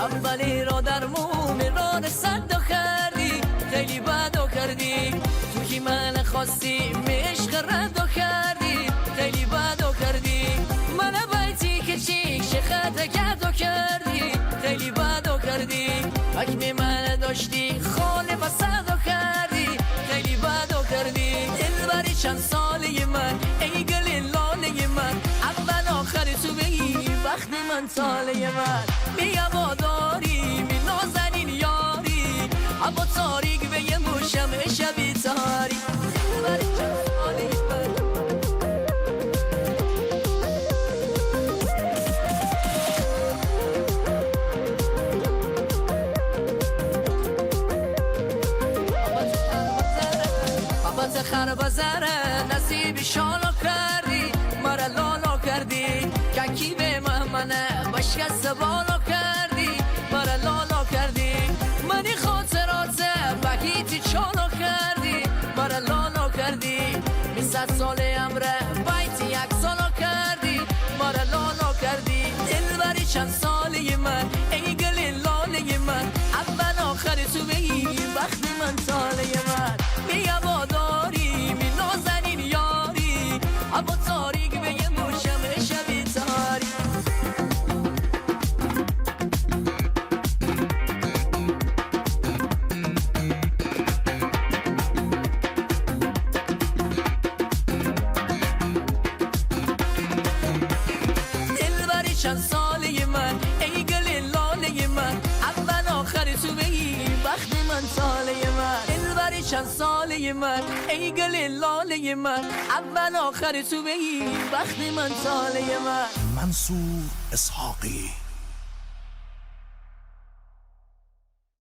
اولی را در راه صد کردی، خیلی بد کردی. تو که من خواستیم عشق رد کردی، خیلی بد کردی. من بیتی که چیک شخط کردی، خیلی بد کردی. حکم من داشتی خاله و صد کردی، خیلی بد کردی. دلبری چند ساله من ای گل لاله من، اول آخر تو بگی وقتی من ساله من. بیا باداری می نازنین یاری، اما تاریک به یه موشم شبی تاری. دلبری چند ساله من خر بزره نصیبی شالا کردی، مرا لالا کردی. کی به منه بشکست بالا کردی، مرا لالا کردی. منی خاطرات بگیتی چالا کردی، مرا لالا کردی. 20 سال عمره بیتی یک سالا کردی، مرا لالا کردی. دلبری چند ساله من ای گل لاله من، اول آخر تو بگی وقتی من ساله من. بیا باداری می نازنین یاری، اما تاریک به یه موشم شبی تاری. دلبری چند ساله من ای گل لاله من، اول آخر تو بگی وقتی من ساله من. دلبری چند ساله من ای گل لاله من، اول آخر تو بگی وقتی من ساله من. منصور اسحاقی.